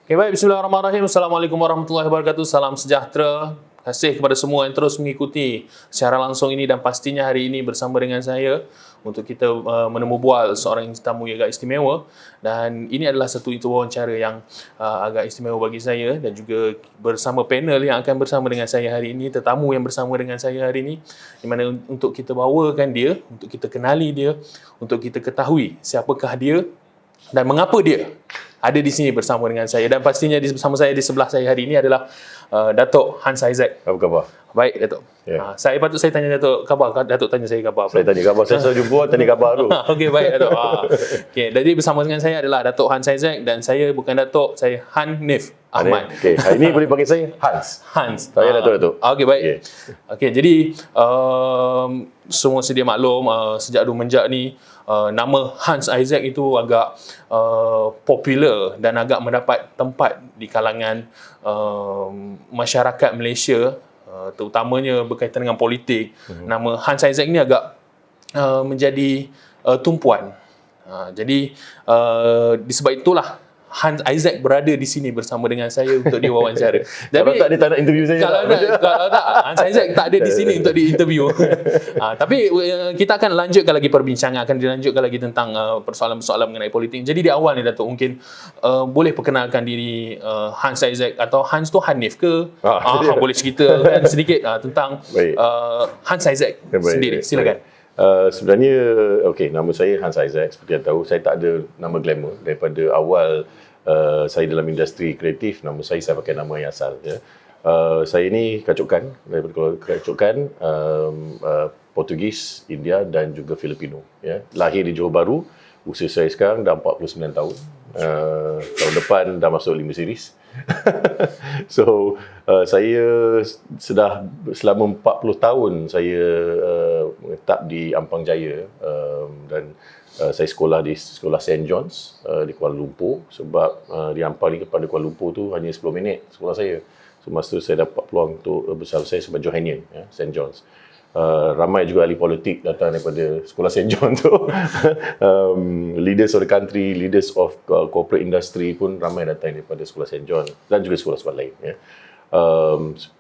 Okay, baik. Bismillahirrahmanirrahim. Assalamualaikum warahmatullahi wabarakatuh. Salam sejahtera. Terima kasih kepada semua yang terus mengikuti secara langsung ini, dan pastinya hari ini bersama dengan saya untuk kita menemu bual seorang tetamu yang agak istimewa. Dan ini adalah satu itu wawancara yang agak istimewa bagi saya, dan juga bersama panel yang akan bersama dengan saya hari ini, tetamu yang bersama dengan saya hari ini, di mana untuk kita bawakan dia, untuk kita kenali dia, untuk kita ketahui siapakah dia dan mengapa dia ada di sini bersama dengan saya. Dan pastinya bersama saya di sebelah saya hari ini adalah Datuk Hans Isaac. Apa khabar? Baik, Datuk. Ya. Saya tanya Datuk khabar. Datuk tanya saya khabar. Saya tanya khabar. Saya selalu jumpa, tanya khabar tu. Okey, baik, Datuk. Okey, jadi bersama dengan saya adalah Datuk Hans Isaac, dan saya bukan Datuk, saya Hanif Ahmad. Okey, hari ini boleh panggil saya Hans. Hans. Saya Datuk. Okey, baik. Okey, jadi semua sedia maklum, sejak dulu menjak ni nama Hans Isaac itu agak popular dan agak mendapat tempat di kalangan masyarakat Malaysia, terutamanya berkaitan dengan politik. Nama Hans Isaac ni agak menjadi tumpuan. Jadi disebab itulah Hans Isaac berada di sini bersama dengan saya untuk diwawancara. Kalau tak dia tak nak interview saya. Kalau tak, Hans Isaac tak ada di sini untuk diinterview. Tapi kita akan lanjutkan lagi perbincangan, akan dilanjutkan lagi tentang persoalan-persoalan mengenai politik. Jadi di awal ni, Datuk, mungkin boleh perkenalkan diri Hans Isaac, atau Hans tu Hanif ke? Boleh cerita kan sedikit tentang Hans Isaac sendiri. Silakan. Sebenarnya, nama saya Hans Isaac. Seperti yang tahu, saya tak ada nama glamour. Daripada awal saya dalam industri kreatif, saya pakai nama yang asal. Ya. Saya ni kacukan, daripada kacukan Portugis, India dan juga Filipino. Ya. Lahir di Johor Bahru. Usia saya sekarang dah 49 tahun. Tahun depan dah masuk 5 series. So, saya sudah selama 40 tahun saya menetap di Ampang Jaya, dan saya sekolah di sekolah St. John's di Kuala Lumpur, sebab di Ampang ni kepada Kuala Lumpur tu hanya 10 minit sekolah saya. So, masa tu saya dapat peluang untuk bersama saya sebagai Johanian, ya, St. John's. Ramai juga ahli politik datang daripada sekolah St. John tu. Leaders of the country, leaders of corporate industry pun ramai datang daripada sekolah St. John dan juga sekolah-sekolah lain. Ya.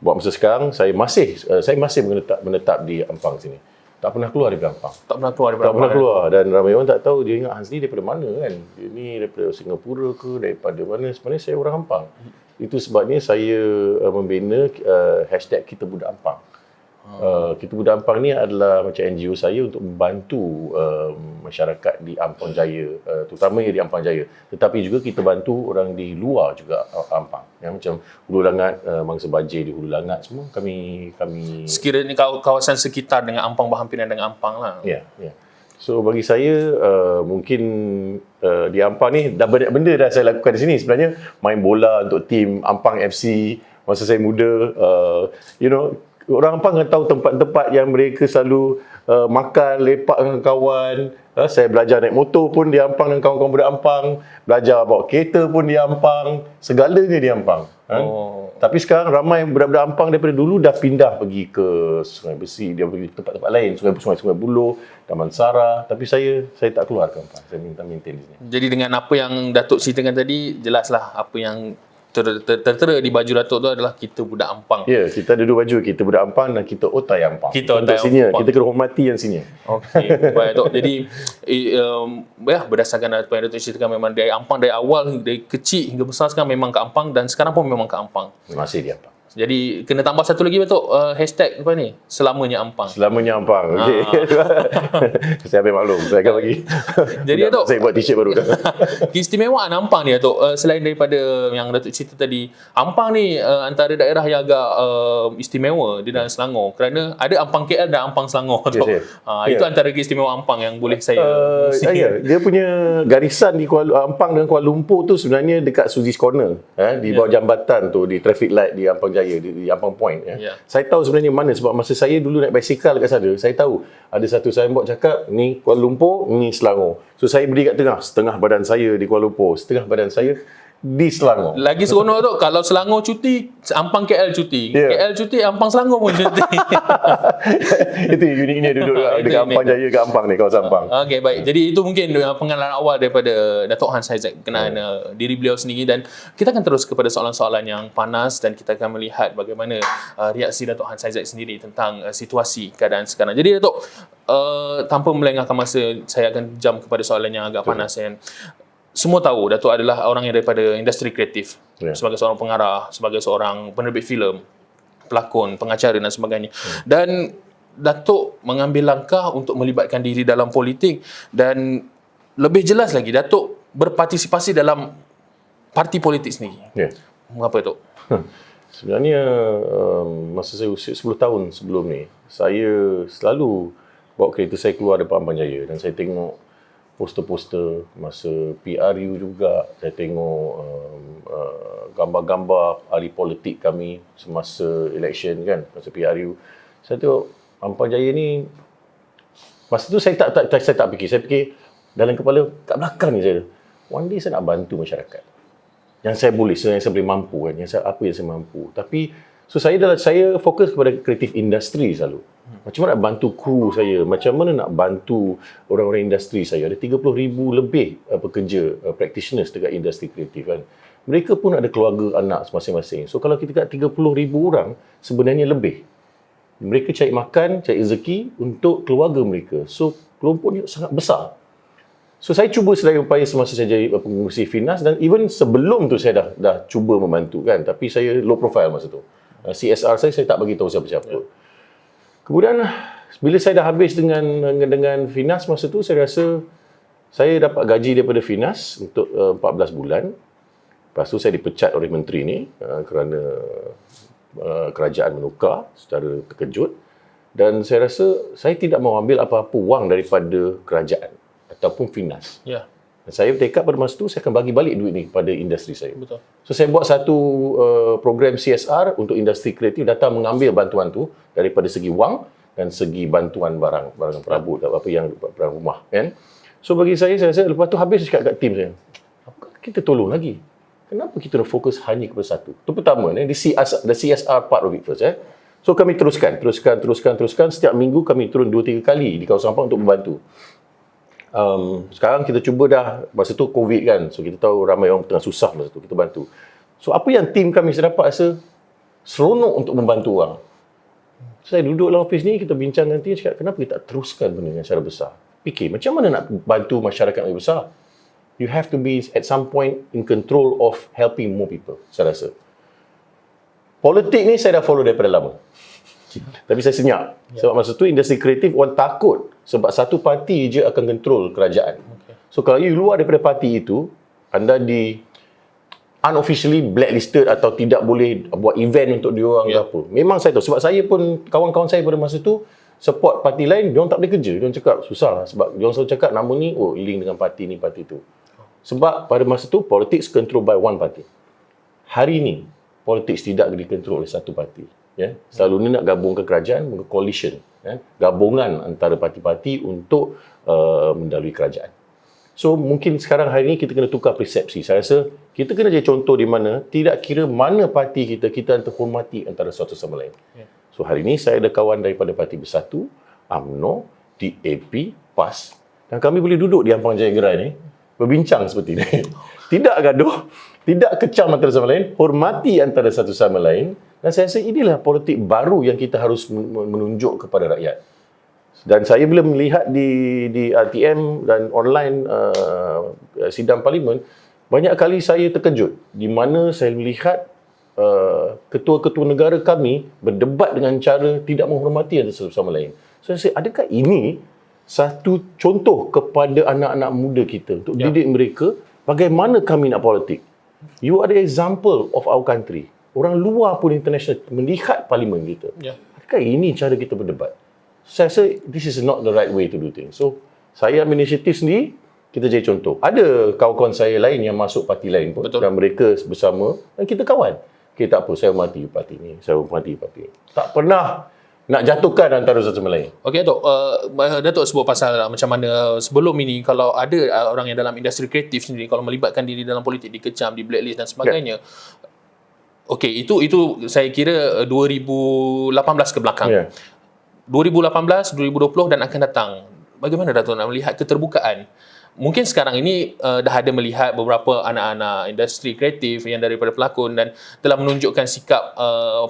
Buat masa sekarang, saya masih menetap di Ampang sini. Tak pernah keluar dari Ampang. Tak pernah keluar daripada Tak pernah keluar. Dan ramai orang tak tahu, dia ingat Hans ni daripada mana kan. Dia ni daripada Singapura ke, daripada mana. Sebenarnya saya orang Ampang. Itu sebabnya saya membina hashtag Kita Budak Ampang. Kita Budak Ampang ni adalah macam NGO saya untuk membantu masyarakat di Ampang Jaya, terutamanya di Ampang Jaya. Tetapi juga kita bantu orang di luar juga Ampang. Ya, macam Hulu Langat, Mangsa Bajir di Hulu Langat, semua kami sekiranya kawasan sekitar dengan Ampang, berhampiran dengan Ampang lah. Ya. So bagi saya mungkin di Ampang ni dah banyak benda dah saya lakukan di sini. Sebenarnya main bola untuk tim Ampang FC masa saya muda, orang Ampang kan tahu tempat-tempat yang mereka selalu makan, lepak dengan kawan. Saya belajar naik motor pun di Ampang dengan kawan-kawan budak Ampang. Belajar bawa kereta pun di Ampang. Segalanya di Ampang. Tapi sekarang ramai budak-budak Ampang daripada dulu dah pindah pergi ke Sungai Besi. Dia pergi ke tempat-tempat lain. Sungai Buloh, Taman Sara. Tapi saya tak keluar ke Ampang. Saya minta maintain di sini. Jadi dengan apa yang Datuk ceritakan tadi, jelaslah apa yang tertera di baju Datuk tu adalah Kita Budak Ampang. Ya, kita ada dua baju, Kita Budak Ampang dan Kita Otai Ampang. Kita Otai senior, kita kena hormati yang senior. Okey, baik Datuk. Jadi berdasarkan apa yang Datuk ceritakan, memang dari Ampang, dari awal, dari kecil hingga besar sekarang memang ke Ampang, dan sekarang pun memang ke Ampang. Masih di Ampang. Jadi kena tambah satu lagi, Datuk, hashtag apa ni? Selamanya Ampang. Selamanya Ampang. Okey. Saya ambil maklum, saya akan bagi. Jadi Datuk, saya buat t-shirt baru dah. keistimewaan Ampang ni, Datuk, selain daripada yang Datuk cerita tadi, Ampang ni antara daerah yang agak istimewa di dalam Selangor, kerana ada Ampang KL dan Ampang Selangor, Datuk. Itu antara keistimewaan Ampang yang boleh saya dia punya garisan di Ampang dengan Kuala Lumpur tu sebenarnya dekat Suzy's Corner, di bawah jambatan tu, di traffic light di Ampang Jaya, di Ampang Point. Saya tahu sebenarnya mana, sebab masa saya dulu naik basikal kat sana, saya tahu ada satu signboard cakap ni Kuala Lumpur, ni Selangor. So saya berdiri kat tengah, setengah badan saya di Kuala Lumpur, setengah badan saya di Selangor. Lagi seronok tu, kalau Selangor cuti, Ampang KL cuti. Ya. KL cuti, Ampang Selangor pun cuti. Itu uniknya duduk Itu dekat unik. Ampang Jaya ke Ampang ni, kawasan Ampang. Okey, baik. Jadi itu mungkin pengalaman awal daripada Datuk Hans Haizat berkenaan diri beliau sendiri, dan kita akan terus kepada soalan-soalan yang panas dan kita akan melihat bagaimana reaksi Datuk Hans Haizat sendiri tentang situasi keadaan sekarang. Jadi Datuk, tanpa melengahkan masa, saya akan jam kepada soalan yang agak panas. Kan? Semua tahu Datuk adalah orang yang daripada industri kreatif, sebagai seorang pengarah, sebagai seorang penerbit filem, pelakon, pengacara dan sebagainya. Dan Datuk mengambil langkah untuk melibatkan diri dalam politik, dan lebih jelas lagi Datuk berpartisipasi dalam parti politik sendiri. Ya. Mengapa Datuk? Sebenarnya masa saya usia 10 tahun sebelum ni, saya selalu bawa kereta saya keluar daripada Ampang Jaya dan saya tengok poster-poster masa PRU juga. Saya tengok gambar-gambar ahli politik kami semasa election kan, masa PRU. Saya tengok Ampang Jaya ni, masa tu saya tak fikir. Saya fikir dalam kepala, kat belakang ni saya, one day saya nak bantu masyarakat. Yang saya boleh, yang saya boleh mampu kan, apa yang saya mampu. Tapi so saya fokus kepada kreatif industri selalu. Macam mana nak bantu kru saya, macam mana nak bantu orang-orang industri saya. Ada 30,000 lebih pekerja, practitioners dekat industri kreatif kan. Mereka pun ada keluarga, anak masing-masing. So kalau kita kat 30,000 orang, sebenarnya lebih. Mereka cari makan, cari rezeki untuk keluarga mereka. So kelompoknya sangat besar. So saya cuba sedaya upaya semasa saya jadi pengurusi Finas, dan even sebelum tu saya dah cuba membantu kan. Tapi saya low profile masa tu. CSR saya tak bagi tahu siapa-siapa. Kemudian bila saya dah habis dengan Finas masa tu, saya rasa saya dapat gaji daripada Finas untuk 14 bulan. Lepas tu saya dipecat oleh menteri ni kerana kerajaan menukar secara terkejut, dan saya rasa saya tidak mau ambil apa-apa wang daripada kerajaan ataupun Finas. Ya. Dan saya bertekad pada masa tu saya akan bagi balik duit ni kepada industri saya. Betul. So saya buat satu program CSR untuk industri kreatif, datang mengambil bantuan tu daripada segi wang dan segi bantuan barang perabot, apa yang barang rumah kan. So bagi saya rasa lepas tu habis cakap kat tim saya, kita tolong lagi. Kenapa kita nak fokus hanya kepada satu? Itu pertama, the CSR part of it first. So kami teruskan. Setiap minggu kami turun 2-3 kali di kawasan Ampang untuk membantu. Sekarang kita cuba dah, masa tu COVID kan, so kita tahu ramai orang tengah susah masa tu, kita bantu. So apa yang tim kami dapat rasa seronok untuk membantu orang. Saya duduk dalam office ni, kita bincang nanti, cakap kenapa kita tak teruskan benda dengan secara besar. Fikir macam mana nak bantu masyarakat lebih besar. You have to be at some point in control of helping more people, saya rasa. Politik ni saya dah follow daripada lama. Tapi saya senyap. Sebab masa tu industri kreatif orang takut sebab satu parti je akan kontrol kerajaan. So kalau you luar daripada parti itu, anda di unofficially blacklisted atau tidak boleh buat event untuk diorang ke apa. Memang saya tahu. Sebab saya pun, kawan-kawan saya pada masa tu support parti lain, diorang tak boleh kerja. Diorang cakap susah lah. Sebab diorang selalu cakap nama ni, link dengan parti ni, parti tu. Sebab pada masa tu politics control by one party. Hari ni politics tidak dikontrol oleh satu parti. Ya, selalunya nak gabung ke kerajaan, ke coalition, ya, gabungan antara parti-parti untuk mendalui kerajaan. So mungkin sekarang hari ini kita kena tukar persepsi. Saya rasa kita kena jadi contoh di mana tidak kira mana parti kita terhormati antara satu sama lain. So hari ini saya ada kawan daripada Parti Bersatu, UMNO, DAP, PAS, dan kami boleh duduk di Ampang Jaya Gerai ni berbincang seperti ini. Tidak gaduh, tidak kecam antara sama lain, hormati antara satu sama lain. Dan saya rasa inilah politik baru yang kita harus menunjuk kepada rakyat. Dan saya bila melihat di RTM dan online sidang parlimen, banyak kali saya terkejut di mana saya melihat ketua-ketua negara kami berdebat dengan cara tidak menghormati antara satu sama lain. So saya rasa adakah ini satu contoh kepada anak-anak muda kita untuk didik mereka bagaimana kami nak politik. You are the example of our country. Orang luar pun international melihat parlimen kita. Adakah ini cara kita berdebat? Saya rasa this is not the right way to do things. So, saya ambil inisiatif sendiri, kita jadi contoh. Ada kawan-kawan saya lain yang masuk parti lain pun. Betul. Dan mereka bersama, dan kita kawan. Okay, tak apa, saya hormati parti ni, saya hormati parti ni. Tak pernah nak jatuhkan antara satu sama lain. Okey Datuk, Datuk sebut pasal macam mana sebelum ini kalau ada orang yang dalam industri kreatif sendiri kalau melibatkan diri dalam politik dikecam, di blacklist dan sebagainya. Okey, itu saya kira 2018 ke belakang. 2018, 2020 dan akan datang. Bagaimana Datuk nak melihat keterbukaan? Mungkin sekarang ini dah ada melihat beberapa anak-anak industri kreatif yang daripada pelakon dan telah menunjukkan sikap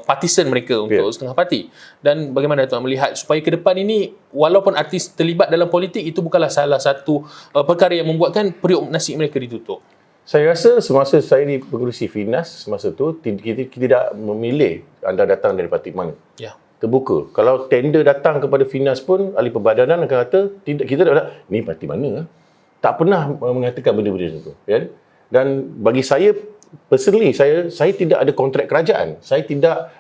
partisan mereka untuk setengah parti. Dan bagaimana Datuk melihat supaya ke depan ini walaupun artis terlibat dalam politik itu bukanlah salah satu perkara yang membuatkan periuk nasi mereka ditutup. Saya rasa semasa saya di pengurusi Finas semasa tu kita tidak memilih anda datang dari parti mana. Ya. Terbuka. Kalau tender datang kepada Finas pun ahli perbadanan akan kata tidak, kita tak ni parti mana. Tak pernah mengatakan benda-benda itu, kan? Dan bagi saya personally saya tidak ada kontrak kerajaan. Saya tidak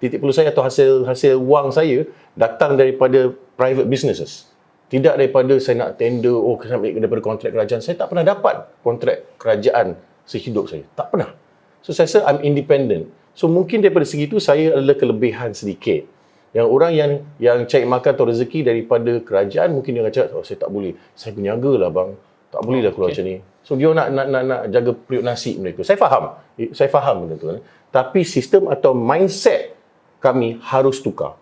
titik perlu saya atau hasil wang saya datang daripada private businesses. Tidak daripada saya nak tender daripada kontrak kerajaan. Saya tak pernah dapat kontrak kerajaan sehidup saya. Tak pernah. So saya rasa I'm independent. So mungkin daripada segi itu saya adalah kelebihan sedikit. Yang orang yang cari makan atau rezeki daripada kerajaan mungkin dia akan cakap, saya tak boleh. Saya berniaga lah bang. Tak boleh dah keluar macam ni. So dia nak jaga periuk nasi mereka. Saya faham benda tu. Tapi sistem atau mindset kami harus tukar.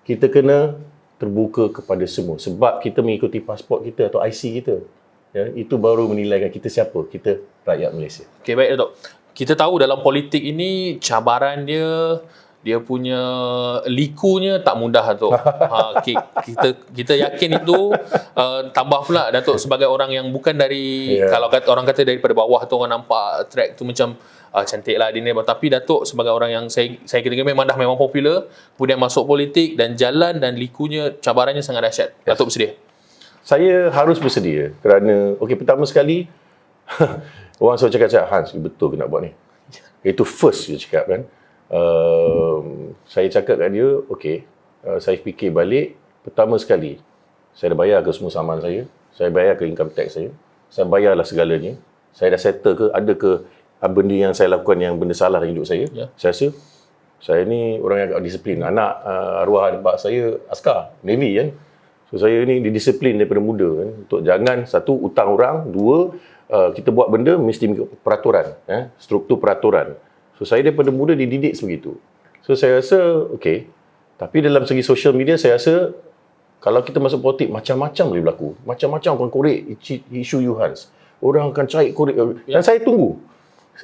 Kita kena terbuka kepada semua. Sebab kita mengikuti pasport kita atau IC kita. Ya, itu baru menilaikan kita siapa. Kita rakyat Malaysia. Okey, baik Datuk. Kita tahu dalam politik ini cabaran dia punya likunya tak mudah Datuk. Kita yakin itu tambah pula Datuk sebagai orang yang bukan dari kalau orang kata daripada bawah tu orang nampak track tu macam cantik lah dia ni, tapi Datuk sebagai orang yang saya kira memang popular, kemudian masuk politik dan jalan dan likunya cabarannya sangat dahsyat. Datuk bersedia? Saya harus bersedia kerana pertama sekali orang selalu cakap Hans, betul ke nak buat ni? Itu first dia cakap kan. Saya cakap kat dia, saya fikir balik. Pertama sekali, saya dah bayar ke semua saman saya bayar ke income tax saya bayarlah segalanya. Saya dah settle ke, ada ke benda yang saya lakukan yang benda salah dalam hidup saya. Saya rasa, saya ni orang yang agak disiplin. Anak arwah adik saya askar, Navy kan. So saya ni didisiplin daripada muda kan. Untuk jangan, satu, utang orang. Dua, kita buat benda mesti peraturan, struktur peraturan. So saya daripada muda dididik sebegitu. So saya rasa tapi dalam segi social media saya rasa kalau kita masuk politik macam-macam boleh berlaku. Macam-macam akan korek isu you Hans. Orang akan cari korek dan saya tunggu.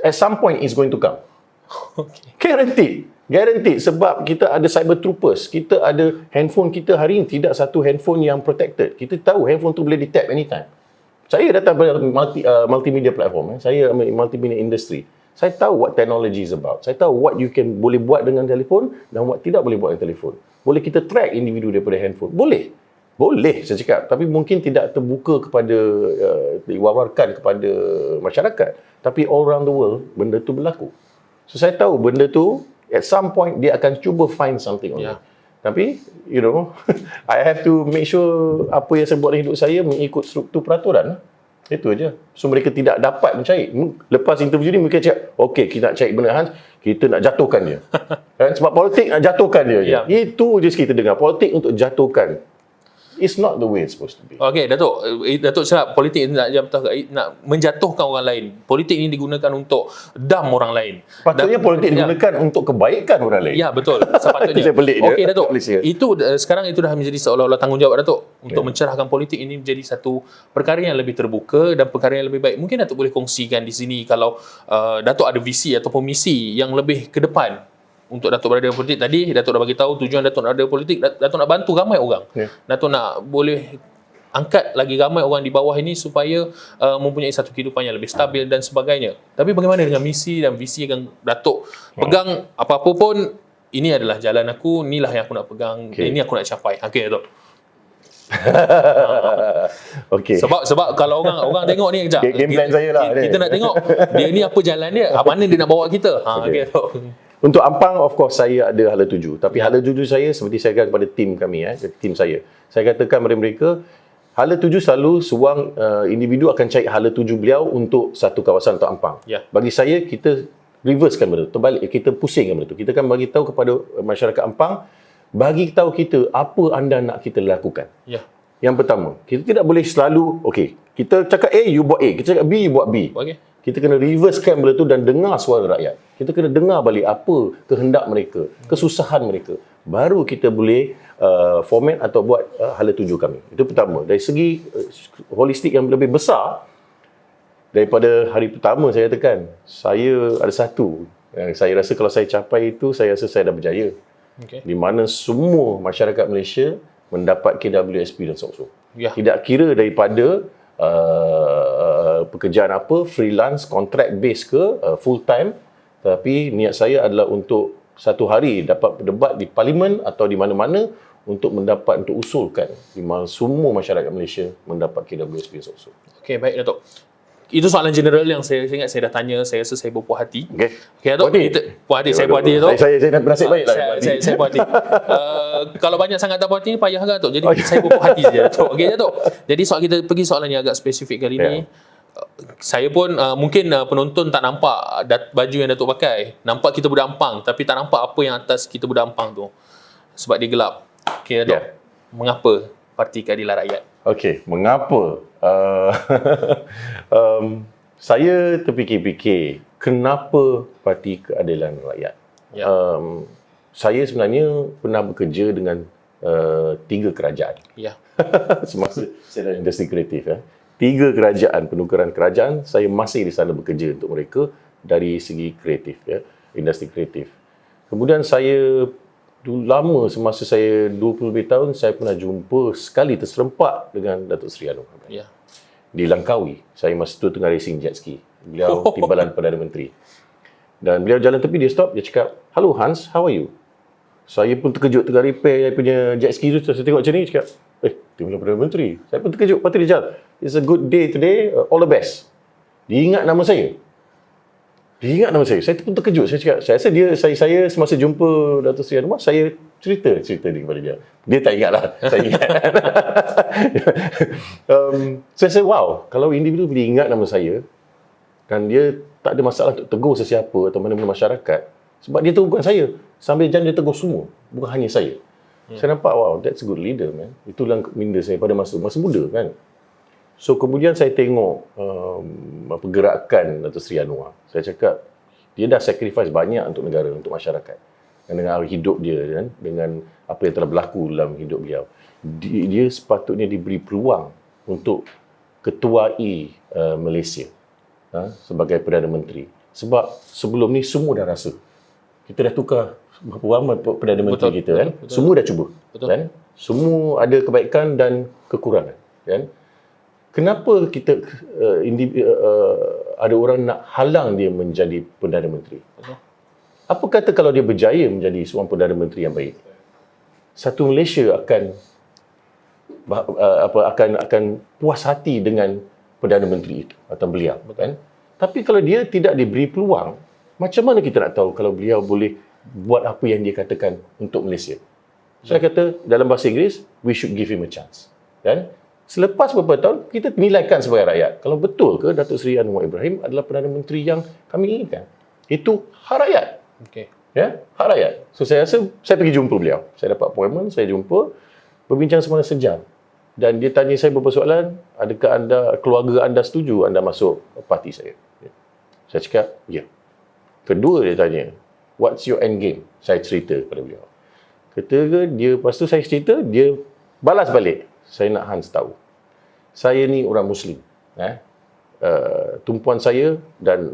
At some point it's going to come. Guaranteed sebab kita ada cyber troopers. Kita ada handphone kita hari ini tidak satu handphone yang protected. Kita tahu handphone tu boleh di-tap anytime. Saya datang pada multimedia platform. Saya multimedia industry. Saya tahu what technology is about. Saya tahu what you boleh buat dengan telefon dan what tidak boleh buat dengan telefon. Boleh kita track individu daripada handphone? Boleh saya cakap. Tapi mungkin tidak terbuka kepada, diwawarkan kepada masyarakat. Tapi all around the world, benda tu berlaku. So saya tahu benda tu, at some point, dia akan cuba find something on it. Tapi, I have to make sure apa yang saya buat dalam hidup saya mengikut struktur peraturan. Itu aja. So mereka tidak dapat mencari. Lepas interview ni mereka cakap, kita nak cari benda Hans, kita nak jatuhkan dia. Kan? Sebab politik nak jatuhkan dia. Itu je kita dengar. Politik untuk jatuhkan. It's not the way it's supposed to be. Datuk cakap politik nak menjatuhkan orang lain. Politik ini digunakan untuk dam orang lain. Patutnya politik digunakan untuk kebaikan orang lain. Ya, betul. Sepatutnya. Datuk. Itu sekarang itu dah menjadi seolah-olah tanggungjawab Datuk untuk mencerahkan politik ini menjadi satu perkara yang lebih terbuka dan perkara yang lebih baik. Mungkin Datuk boleh kongsikan di sini kalau Datuk ada visi ataupun misi yang lebih ke depan untuk Datuk berada dalam politik. Tadi Datuk dah bagi tahu tujuan Datuk nak ada politik, Datuk nak bantu ramai orang. Datuk nak boleh angkat lagi ramai orang di bawah ini supaya mempunyai satu kehidupan yang lebih stabil dan sebagainya. Tapi bagaimana dengan misi dan visi yang Datuk pegang? Apa-apa pun, ini adalah jalan aku, inilah yang aku nak pegang, ini aku nak capai. Datuk. Sebab kalau orang tengok ni kejap, game plan saya lah kita nak tengok dia ni apa jalan dia, mana dia nak bawa kita. Untuk Ampang, of course, saya ada hala tuju. Tapi hala tuju saya, seperti saya katakan kepada tim kami, tim saya katakan kepada mereka, hala tuju selalu seorang individu akan cari hala tuju beliau untuk satu kawasan atau Ampang. Bagi saya, kita reversekan benda tu, terbalik, kita pusingkan benda tu. Kita akan bagi tahu kepada masyarakat Ampang, bagi tahu kita apa anda nak kita lakukan. Ya. Yang pertama, kita tidak boleh selalu, okey, kita cakap A, you buat A. Kita cakap B, you buat B. Okey. Kita kena reversekan benda tu dan dengar suara rakyat. Kita kena dengar balik apa kehendak mereka, kesusahan mereka. Baru kita boleh format atau buat hala tuju kami. Itu pertama. Dari segi holistik yang lebih besar, daripada hari pertama saya katakan, saya ada satu yang saya rasa kalau saya capai itu, saya rasa saya dah berjaya. Okey. Di mana semua masyarakat Malaysia mendapat KWSP dan SOCSO. Ya. Tidak kira daripada pekerjaan apa, freelance, contract base ke, full time, tapi niat saya adalah untuk satu hari dapat berdebat di parlimen atau di mana-mana untuk usulkan di mana semua masyarakat Malaysia mendapat KWSP dan SOCSO. Okey, baik Datuk. Itu soalan general yang saya ingat saya dah tanya, saya rasa saya berpuas hati. Okey. Okey Datuk, puas hati, saya puas hati Datuk. Saya nak bernasib baik lah. Saya puas hati. Kalau banyak sangat tak puas hati, payah agak Datuk. Jadi saya berpuas hati saja Datuk. Okey Datuk. Jadi kita pergi soalan yang agak spesifik kali ni. Saya pun mungkin penonton tak nampak baju yang Datuk pakai. Nampak kita budak Ampang, tapi tak nampak apa yang atas kita budak Ampang tu. Sebab dia gelap. Okey Datuk. Mengapa Parti Keadilan Rakyat? Okey, mengapa? Saya terfikir-fikir, kenapa Parti Keadilan Rakyat? Ya. Saya sebenarnya pernah bekerja dengan 3 kerajaan. Ya. Semasa saya dalam industri kreatif. 3 kerajaan, penukaran kerajaan, saya masih di sana bekerja untuk mereka dari segi kreatif, industri kreatif. Kemudian saya lama, semasa saya 20 lebih tahun, saya pernah jumpa sekali terserempak dengan Datuk Seri Anwar Ibrahim. Ya. Di Langkawi. Saya masa tu tengah racing jet ski. Beliau timbalan Perdana Menteri. Dan beliau jalan tepi, dia stop, dia cakap, "Hello Hans, how are you?" Saya pun terkejut tengah repair punya jet ski tu. Saya tengok macam ni, dia cakap, timbalan Perdana Menteri. Saya pun terkejut. Lepas tu dia jalan, "It's a good day today, all the best." Dia ingat nama saya. Saya pun terkejut. Saya cakap, saya rasa saya semasa jumpa Datuk Seri Anwar, saya cerita dia kepada dia. Dia tak ingat lah. Saya ingat. Saya rasa, wow, kalau individu boleh ingat nama saya dan dia tak ada masalah untuk tegur sesiapa atau mana-mana masyarakat. Sebab dia tegur bukan saya. Sambil jalan dia tegur semua. Bukan hanya saya. Saya nampak, wow, that's a good leader, man. Itulah minda saya pada masa muda kan. So kemudian saya tengok pergerakan Datuk Seri Anwar. Saya cakap, dia dah sacrifice banyak untuk negara, untuk masyarakat. Dan dengan hidup dia, kan? Dengan apa yang telah berlaku dalam hidup beliau. Dia sepatutnya diberi peluang untuk ketuai Malaysia sebagai Perdana Menteri. Sebab sebelum ni semua dah rasa. Kita dah tukar berapa ramai Perdana Menteri kita, kan? Betul. Semua dah cuba. Betul. Kan? Semua ada kebaikan dan kekurangan. Kan? Kenapa kita ada orang nak halang dia menjadi Perdana Menteri? Apa kata kalau dia berjaya menjadi seorang Perdana Menteri yang baik? Satu Malaysia akan puas hati dengan Perdana Menteri itu atau beliau, kan? Tapi kalau dia tidak diberi peluang, macam mana kita nak tahu kalau beliau boleh buat apa yang dia katakan untuk Malaysia? Saya kata dalam bahasa Inggeris, we should give him a chance. Kan? Selepas beberapa tahun, kita nilaikan sebagai rakyat. Kalau betul ke Datuk Seri Anwar Ibrahim adalah Perdana Menteri yang kami inginkan. Itu hak rakyat. Okey. Ya, hak rakyat. So saya rasa, saya pergi jumpa beliau. Saya dapat appointment, saya jumpa, berbincang selama sejam. Dan dia tanya saya beberapa soalan, adakah keluarga anda setuju anda masuk parti saya? Saya cakap, ya. Kedua dia tanya, what's your end game? Saya cerita kepada beliau. Ketiga, lepas tu saya cerita, dia balas balik. Saya nak Hans tahu. Saya ni orang Muslim. Tumpuan saya dan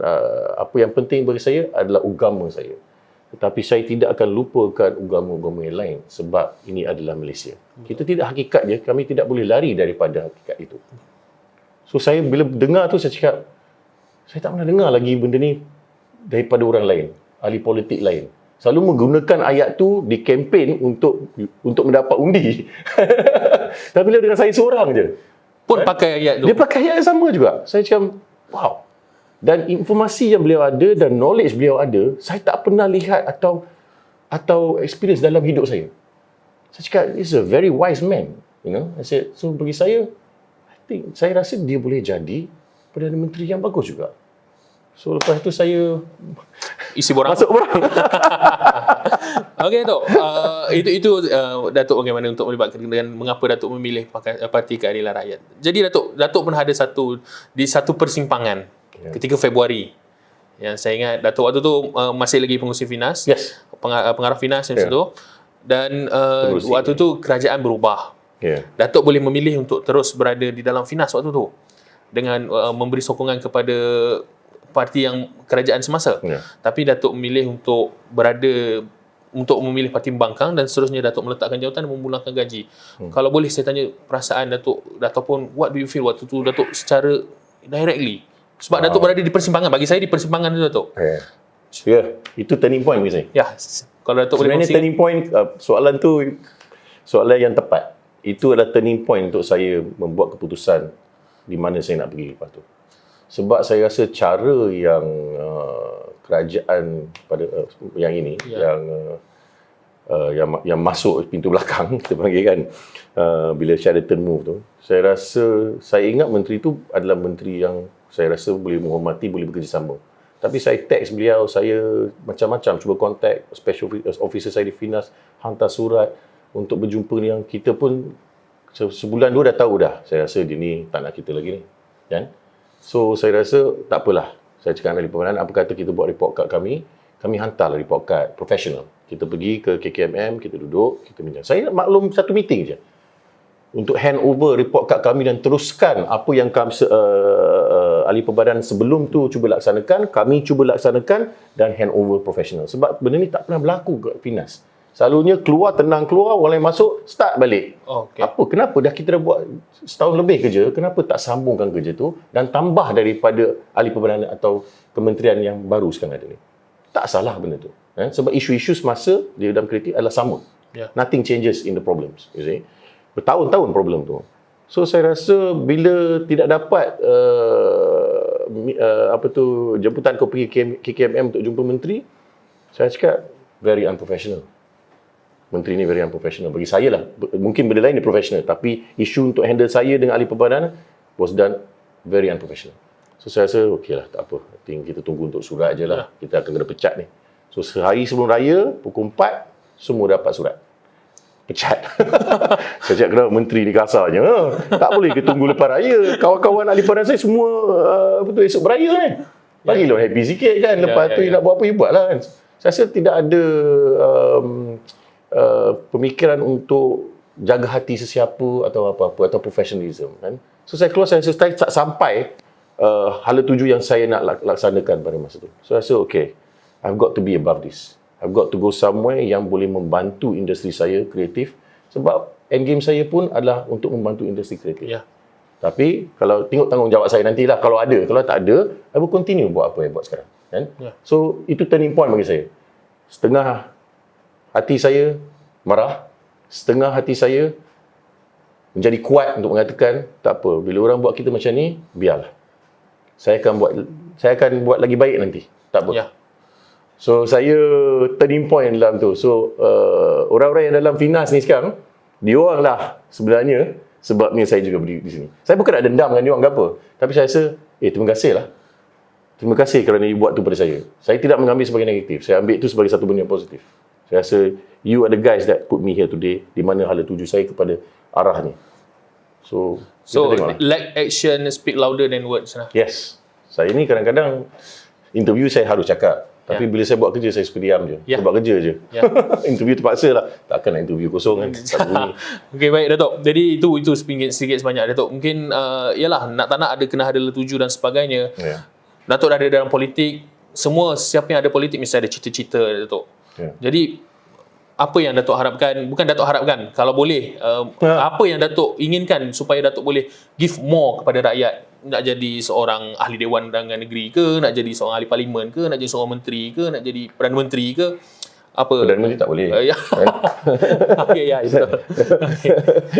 apa yang penting bagi saya adalah agama saya. Tetapi saya tidak akan lupakan agama-agama yang lain sebab ini adalah Malaysia. Kita tidak hakikat dia, kami tidak boleh lari daripada hakikat itu. So saya bila dengar tu saya cakap, saya tak pernah dengar lagi benda ni daripada orang lain, ahli politik lain. Selalu menggunakan ayat tu di kempen untuk mendapat undi. Tapi bila dengan saya seorang je. Pun pakai ayat tu. Dia pakai ayat yang sama juga. Saya cakap, wow. Dan informasi yang beliau ada dan knowledge beliau ada, saya tak pernah lihat atau experience dalam hidup saya. Saya cakap, he's a very wise man. You know, I said, so bagi saya rasa dia boleh jadi Perdana Menteri yang bagus juga. So lepas tu saya Isi borang. masuk borang. Okey Datuk, itu Datuk bagaimana untuk melibatkan dengan mengapa Datuk memilih Parti Keadilan Rakyat. Jadi Datuk pernah ada satu persimpangan ketika Februari. Yang saya ingat Datuk waktu tu masih lagi pengurusi Finas. Yes. Pengarah Finas yang tu. Dan Pengurusi. waktu tu kerajaan berubah. Yeah. Datuk boleh memilih untuk terus berada di dalam Finas waktu tu dengan memberi sokongan kepada parti yang kerajaan semasa. Yeah. Tapi Datuk memilih untuk memilih parti pembangkang dan seterusnya Datuk meletakkan jawatan dan memulangkan gaji. Kalau boleh saya tanya perasaan Datuk ataupun what do you feel waktu tu Datuk secara directly? Sebab Datuk berada di persimpangan. Bagi saya di persimpangan tu Datuk. Ya, itu turning point bagi saya. Ya, kalau Datuk boleh Sebenarnya kongsi. turning point, soalan tu soalan yang tepat. Itu adalah turning point untuk saya membuat keputusan di mana saya nak pergi lepas tu. Sebab saya rasa cara yang kerajaan pada yang ini, yang masuk pintu belakang, kita panggil kan, bila Sheraton move tu, saya rasa, saya ingat menteri tu adalah menteri yang saya rasa boleh menghormati, boleh bekerjasama. Tapi saya teks beliau, saya macam-macam cuba kontak special officer saya di Finas, hantar surat untuk berjumpa ni, yang kita pun sebulan dua dah tahu dah. Saya rasa dia ni tak nak kita lagi ni. Kan? So saya rasa tak apalah. Saya cakap dengan ahli permandangan, apa kata kita buat report card kami hantarlah report card professional. Kita pergi ke KKMM, kita duduk, kita bincang. Saya nak maklum satu meeting je untuk hand over report card kami dan teruskan apa yang kami ahli perbadan sebelum tu cuba laksanakan, kami cuba laksanakan dan hand over professional. Sebab benda ni tak pernah berlaku kat Finas. Selalunya tenang keluar, orang lain masuk, start balik. Apa? Kenapa? Kita dah buat setahun lebih kerja, kenapa tak sambungkan kerja tu dan tambah daripada ahli perbadan atau kementerian yang baru sekarang ada ni? Tak salah benda tu. Sebab isu-isu semasa di dalam kreatif adalah sama. Nothing changes in the problems. You see? Bertahun-tahun problem tu. So saya rasa bila tidak dapat jemputan kau pergi KKMM untuk jumpa menteri, saya cakap very unprofessional. Menteri ni very unprofessional. Bagi saya lah. Mungkin benda lain dia professional. Tapi isu untuk handle saya dengan ahli perbadan was done very unprofessional. So saya rasa okey lah, tak apa. I think kita tunggu untuk surat je lah. Kita akan kena pecat ni. So sehari sebelum raya, pukul 4, semua dapat surat. Pecat. Saya cakap kenapa menteri ni kasarnya. Tak boleh ke tunggu lepas raya. Kawan-kawan ahli perbadan saya semua esok beraya ni. Bagilah happy sikit kan. Lepas tu nak buat apa, you buat lah kan. Saya rasa tidak ada pemikiran untuk jaga hati sesiapa atau apa-apa atau professionalism kan. So saya keluar, saya tak sampai hala tuju yang saya nak laksanakan pada masa tu. So saya rasa okay, I've got to be above this. I've got to go somewhere yang boleh membantu industri saya kreatif, sebab end game saya pun adalah untuk membantu industri kreatif. Tapi kalau tengok tanggungjawab saya nantilah, kalau ada, kalau tak ada, I will continue buat apa yang buat sekarang kan. So itu turning point bagi saya. Setengah hati saya marah, setengah hati saya menjadi kuat untuk mengatakan tak apa, bila orang buat kita macam ni, biarlah. Saya akan buat lagi baik nanti. Tak apa. So saya turning point dalam tu. So orang-orang yang dalam Finas ni sekarang, diorang lah sebenarnya sebabnya saya juga berdiri di sini. Saya bukan nak dendam dengan diorang ke apa, tapi saya rasa terima kasih lah. Terima kasih kerana you buat tu pada saya. Saya tidak mengambil sebagai negatif. Saya ambil itu sebagai satu benda yang positif. Saya rasa you are the guys that put me here today, di mana hala tuju saya kepada arah ni. So like action speak louder than words lah. Yes. Saya ni kadang-kadang interview saya harus cakap. Tapi bila saya buat kerja, saya suka diam je. Saya buat kerja je. Interview terpaksa lah. Takkan nak interview kosong kan. Tak bunyi. Okey, baik Datuk. Jadi itu sedikit sebanyak Datuk. Mungkin yalah, tak nak ada kena ada letuju dan sebagainya. Datuk dah ada dalam politik. Siapa yang ada politik mesti ada cita-cita Datuk. Jadi apa yang Datuk harapkan, bukan Datuk harapkan, kalau boleh apa yang Datuk inginkan supaya Datuk boleh give more kepada rakyat? Nak jadi seorang ahli Dewan Undangan Negeri ke, nak jadi seorang ahli parlimen ke, nak jadi seorang menteri ke, nak jadi Perdana Menteri ke, apa? Perdana Menteri tak boleh. Okey, ya, betul.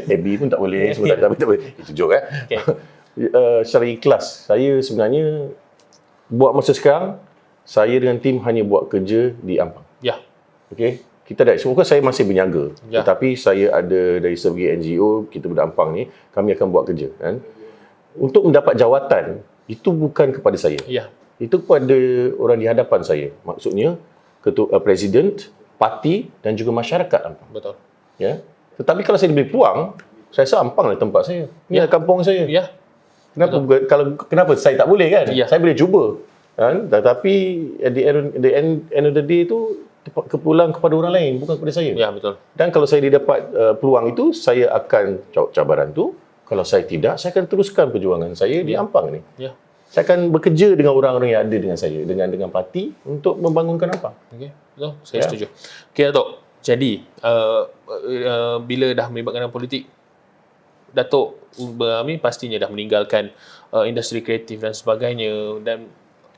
AB pun tak boleh. Semua tak boleh. Itu joke secara ikhlas, saya sebenarnya buat masa sekarang, saya dengan tim hanya buat kerja di Ampang. Okey. Kita dah, semoga saya masih berniaga. Tetapi saya ada dari segi NGO, kita berampang ni, kami akan buat kerja kan. Untuk mendapat jawatan, itu bukan kepada saya. itu kepada orang di hadapan saya. Maksudnya ketua presiden, parti dan juga masyarakat Ampang. Betul. Ya. Tetapi kalau saya diberi peluang, saya rasa Ampang lah tempat saya. Ini kampung saya. Ya. Kenapa saya tak boleh kan? Ya. Saya boleh cuba. Kan? Tetapi at the end of the day tu kepulang kepada orang lain, bukan kepada saya. Ya, betul. Dan kalau saya didapat peluang itu, saya akan jawab cabaran tu. Kalau saya tidak, saya akan teruskan perjuangan saya di Ampang ni. Ya. Saya akan bekerja dengan orang-orang yang ada dengan saya, dengan parti untuk membangunkan Ampang. Okey, betul. Saya setuju. Okey, Datuk. Jadi, bila dah melibatkan dalam politik, Datuk pastinya dah meninggalkan industri kreatif dan sebagainya, dan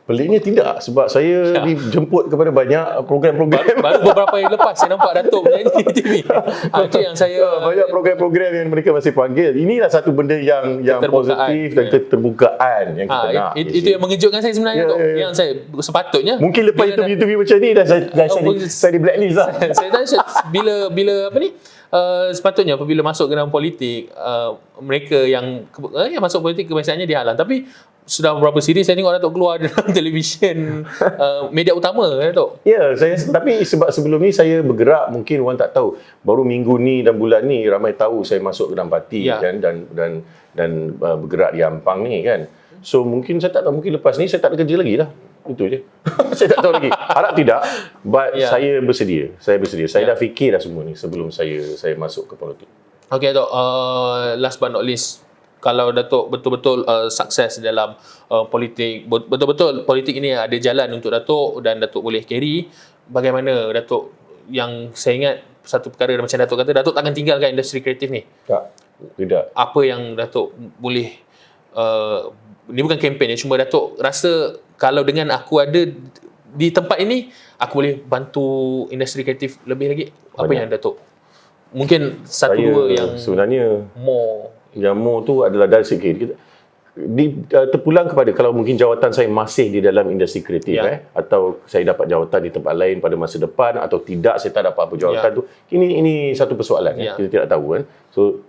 Peliknya tidak, sebab saya dijemput kepada banyak program-program. baru beberapa hari lepas saya nampak Datuk menyanyi di TV. Itu yang saya banyak program-program yang mereka masih panggil. Inilah satu benda yang positif dan keterbukaan yang kita nak. Itu yang mengejutkan saya sebenarnya, Datuk. Yang saya sepatutnya mungkin lepas interview macam ni dah saya di blacklist lah. Saya tanya bila apa ni? Sepatutnya apabila masuk ke dalam politik, mereka yang masuk politik kebiasaannya dihalang. Tapi sudah beberapa siri saya tengok Datuk keluar dalam televisyen media utama, Datuk. Ya, tapi sebab sebelum ni saya bergerak, mungkin orang tak tahu. Baru minggu ni dan bulan ni ramai tahu saya masuk ke dalam parti kan, dan bergerak di Ampang ni kan. So mungkin saya tak tahu, mungkin lepas ni saya tak ada kerja lagi lah. Itu je. Saya tak tahu lagi. Harap tidak, but saya bersedia. Saya dah fikir dah semua ni sebelum saya masuk ke politik. Okay, Datuk. Last but not least, kalau Datuk betul-betul sukses dalam politik, betul-betul politik ini ada jalan untuk Datuk dan Datuk boleh carry, bagaimana Datuk, yang saya ingat satu perkara macam Datuk kata, Datuk takkan tinggalkan industri kreatif ni. Tak, tidak. Apa yang Datuk boleh, ni bukan kempen ya, cuma Datuk rasa kalau dengan aku ada di tempat ini, aku boleh bantu industri kreatif lebih lagi. Apa yang Datuk? Mungkin satu dua yang sebenarnya more. Yang more tu adalah dari sikit. Terpulang kepada kalau mungkin jawatan saya masih di dalam industri kreatif atau saya dapat jawatan di tempat lain pada masa depan atau tidak, saya tak dapat apa jawatan tu. Ini satu persoalan kita tidak tahu kan. So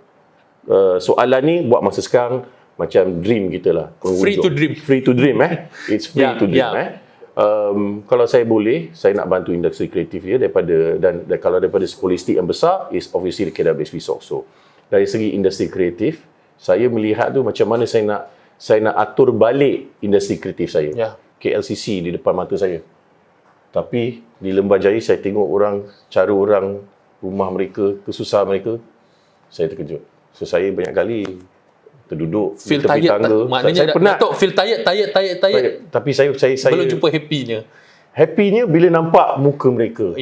soalan ni buat masa sekarang macam dream kita lah. Free to dream. Free to dream It's free to dream kalau saya boleh, saya nak bantu industri kreatif dia dan kalau daripada holistik yang besar is obviously the KWSP also. Dari segi industri kreatif, saya melihat tu macam mana saya nak atur balik industri kreatif saya. KLCC di depan mata saya. Tapi di Lembah Jaya saya tengok cara orang rumah mereka, kesusahan mereka, saya terkejut. So saya banyak kali terduduk feel di tepi tangga. Maknanya saya penat. Feel tired. Tapi saya belum jumpa happy-nya. Happy-nya bila nampak muka mereka.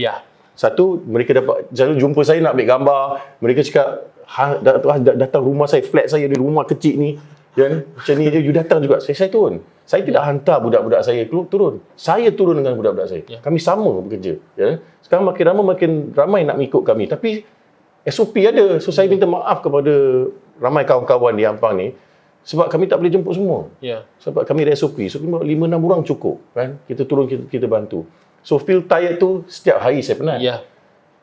Satu, mereka dapat selalu jumpa saya nak ambil gambar. Mereka cakap, datang rumah saya, flat saya di rumah kecil ni. Dan macam ni je, you datang juga. Saya turun. Saya tidak hantar budak-budak saya turun. Saya turun dengan budak-budak saya. Kami sama bekerja. Sekarang makin ramai nak mengikut kami. Tapi SOP ada. So saya minta maaf kepada ramai kawan-kawan di Ampang ni sebab kami tak boleh jemput semua. Sebab kami ada SOP. So 5-6 orang cukup kan. Kita turun, kita bantu. So feel tired tu setiap hari saya penat.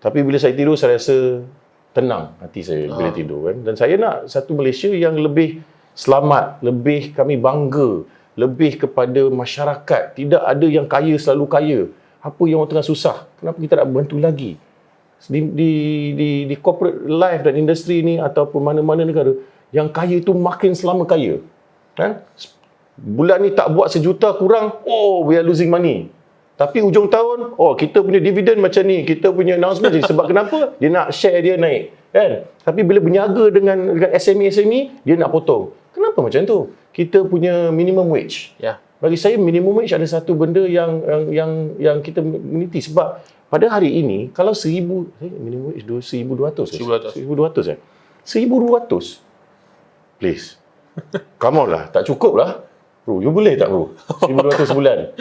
Tapi bila saya tidur saya rasa tenang hati saya bila tidur kan. Dan saya nak satu Malaysia yang lebih selamat, lebih kami bangga, lebih kepada masyarakat. Tidak ada yang kaya selalu kaya. Apa yang orang tengah susah? Kenapa kita tak bantu lagi? Di corporate life dan industri ni ataupun mana-mana negara, yang kaya tu makin selama kaya. Kan? Bulan ni tak buat 1 juta kurang, we are losing money. Tapi ujung tahun, kita punya dividen macam ni, kita punya announcement je. Sebab kenapa? Dia nak share dia naik. Kan? Tapi bila berniaga dengan SME, dia nak potong. Kenapa macam tu? Kita punya minimum wage. Bagi saya minimum wage ada satu benda yang kita meniti. Sebab pada hari ini, kalau 1,000, minimum wage 1,200. 1,200 please. Come on lah, tak cukup lah. Bro, you boleh tak bro? 1,200 sebulan.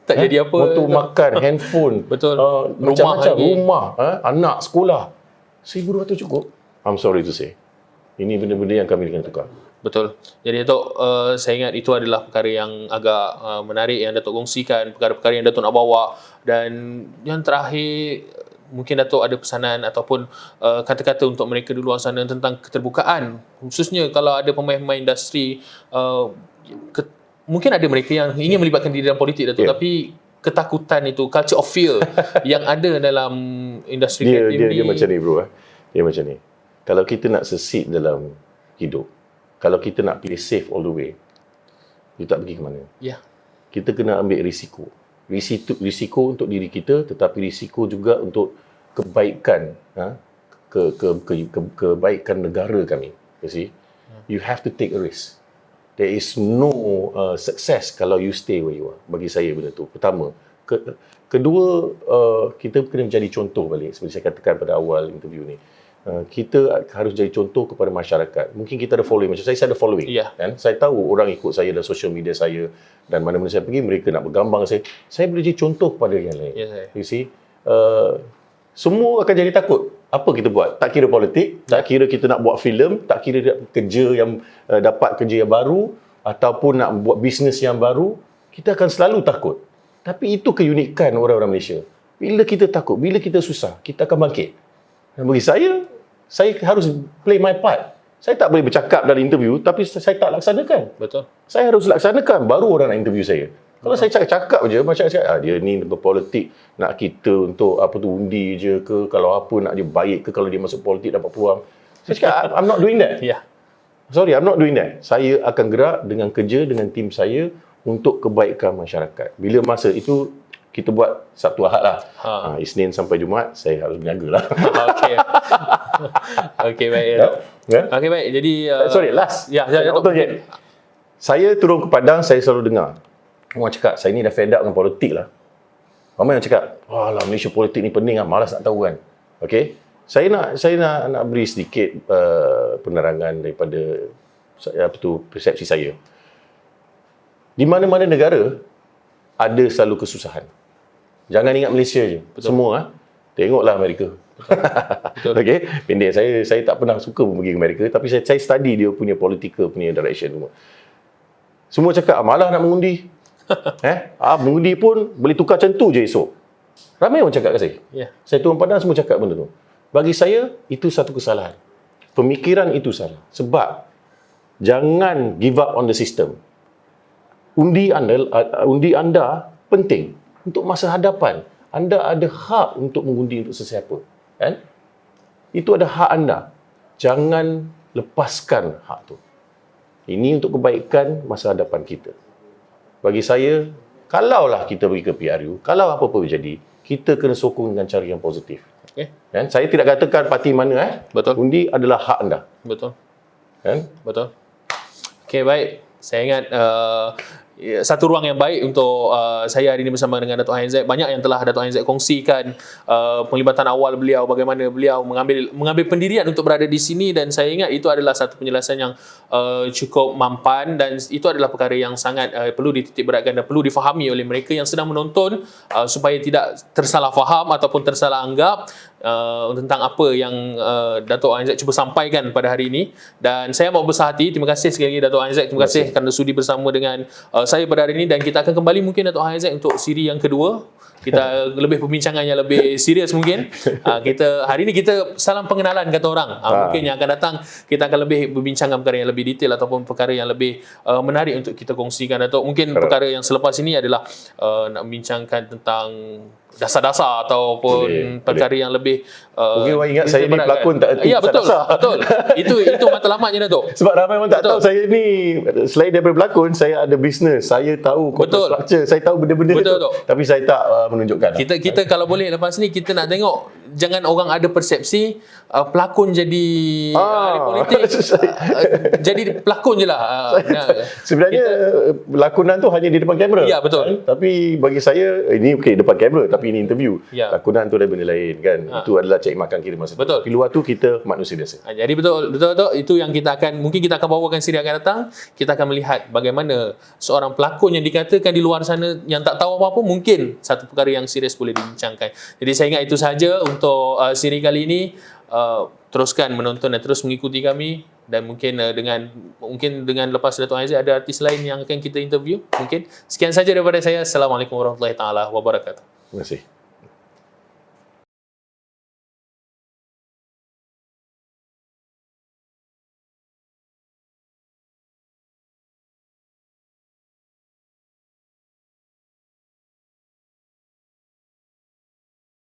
Tak jadi apa. Untuk makan, handphone. Betul. Macam-macam. Rumah, anak, sekolah. 1,200 cukup? I'm sorry to say. Ini benda-benda yang kami akan tukar. Betul. Jadi Datuk, saya ingat itu adalah perkara yang agak menarik yang Datuk kongsikan, perkara-perkara yang Datuk nak bawa. Dan yang terakhir, mungkin Datuk ada pesanan ataupun kata-kata untuk mereka di luar sana tentang keterbukaan. Khususnya kalau ada pemain-pemain industri mungkin ada mereka yang ingin melibatkan diri dalam politik, Datuk, tapi ketakutan itu, culture of fear yang ada dalam industri kreatif ni. Dia macam ni, bro. Dia macam ni. Kalau kita nak succeed dalam hidup, kalau kita nak play safe all the way, kita tak pergi ke mana. Ya. Kita kena ambil risiko. Risiko untuk diri kita, tetapi risiko juga untuk kebaikan, kebaikan negara kami. You see, you have to take a risk. There is no success kalau you stay where you are. Bagi saya benda tu. Pertama. Kedua, kita kena menjadi contoh balik. Seperti saya katakan pada awal interview ni. Kita harus jadi contoh kepada masyarakat. Mungkin kita ada following. Macam saya ada following. Kan? Saya tahu orang ikut saya dalam social media saya. Dan mana-mana saya pergi, mereka nak bergambang saya. Saya boleh jadi contoh kepada yang lain. You see, semua akan jadi takut. Apa kita buat? Tak kira politik, tak kira kita nak buat filem, tak kira kerja yang dapat kerja yang baru ataupun nak buat bisnes yang baru, kita akan selalu takut. Tapi itu keunikan orang-orang Malaysia. Bila kita takut, bila kita susah, kita akan bangkit. Dan bagi saya harus play my part. Saya tak boleh bercakap dalam interview tapi saya tak laksanakan. Betul. Saya harus laksanakan, baru orang nak interview saya. Kalau saya cakap je, macam cakap, dia ni berpolitik, nak kita untuk undi je ke, kalau apa nak dia baik ke, kalau dia masuk politik dapat peluang. Saya cakap, I'm not doing that. Sorry, I'm not doing that. Saya akan gerak dengan kerja, dengan tim saya untuk kebaikan masyarakat. Bila masa itu, kita buat Sabtu Ahad lah. Isnin sampai Jumaat, saya harus berniaga lah. Okey, baik. Okey, baik. Jadi... sorry, last. Okay. Saya turun ke Padang, saya selalu dengar. Orang cakap, saya ni dah fed up dengan politik lah. Ramai yang cakap, walah Malaysia politik ni pening lah, malas nak tahu kan. Okay? Saya nak beri sedikit penerangan daripada persepsi saya. Di mana-mana negara, ada selalu kesusahan. Jangan ingat Malaysia je. Betul. Semua, tengoklah Amerika. Okay? Pendek, saya tak pernah suka pergi ke Amerika, tapi saya study dia punya political punya direction semua. Semua cakap, malah nak mengundi. Mengundi pun boleh tukar macam tu je esok. Ramai orang cakap kat saya. Saya turun Padang, semua cakap benda tu. Bagi saya, itu satu kesalahan. Pemikiran itu salah. Sebab, jangan give up on the system. Undi anda penting untuk masa hadapan. Anda ada hak untuk mengundi untuk sesiapa. Kan? Itu ada hak anda. Jangan lepaskan hak tu. Ini untuk kebaikan masa hadapan kita. Bagi saya, kalaulah kita pergi ke PRU, kalau apa-apa berjadi, kita kena sokong dengan cara yang positif. Kan? Saya tidak katakan parti mana. Betul. Undi adalah hak anda. Betul. Kan? Betul. Okey, baik. Saya ingat satu ruang yang baik untuk saya hari ini bersama dengan Dato' Aizat. Banyak yang telah Dato' Aizat kongsikan penglibatan awal beliau, bagaimana beliau mengambil pendirian untuk berada di sini, dan saya ingat itu adalah satu penjelasan yang cukup mampan, dan itu adalah perkara yang sangat perlu dititikberatkan dan perlu difahami oleh mereka yang sedang menonton supaya tidak tersalah faham ataupun tersalah anggap tentang apa yang Dato' Aizat cuba sampaikan pada hari ini. Dan saya mau besar hati, terima kasih sekali lagi Dato' Aizat, terima kasih kerana sudi bersama dengan saya pada hari ini, dan kita akan kembali mungkin Dato' Aizat untuk siri yang kedua. Kita lebih perbincangan yang lebih serius mungkin. Hari ini kita salam pengenalan kata orang. Mungkin yang akan datang kita akan lebih berbincangkan perkara yang lebih detail ataupun perkara yang lebih menarik untuk kita kongsikan. Atau mungkin perkara yang selepas ini adalah nak membincangkan tentang dasar-dasar ataupun perkara yang lebih mungkin orang ingat saya ni pelakon tak erti dasar-dasar. Betul. Itu matlamatnya Datuk. Sebab ramai orang tak tahu saya ni selain daripada pelakon, saya ada bisnes. Saya tahu corporate structure, saya tahu benda-benda tu. Tapi saya tak menunjukkan. Kita kalau boleh lepas ni kita nak tengok, jangan orang ada persepsi pelakon jadi ahli politik. Jadi pelakon je lah. Sebenarnya lakonan tu hanya di depan kamera. Ya, betul. Tapi bagi saya ini depan kamera, tapi ini interview. Lakonan tu adalah benda lain kan. Itu adalah cari makan kita masa tu. Di luar tu kita manusia biasa. Jadi betul itu yang kita akan bawakan siri akan datang. Kita akan melihat bagaimana seorang pelakon yang dikatakan di luar sana yang tak tahu apa-apa, mungkin satu perkara yang serius boleh dibincangkan. Jadi saya ingat itu sahaja untuk siri kali ini. Teruskan menonton dan terus mengikuti kami, dan mungkin dengan lepas Dato' Aizat ada artis lain yang akan kita interview. Mungkin sekian saja daripada saya. Assalamualaikum warahmatullahi taala wabarakatuh. Terima kasih.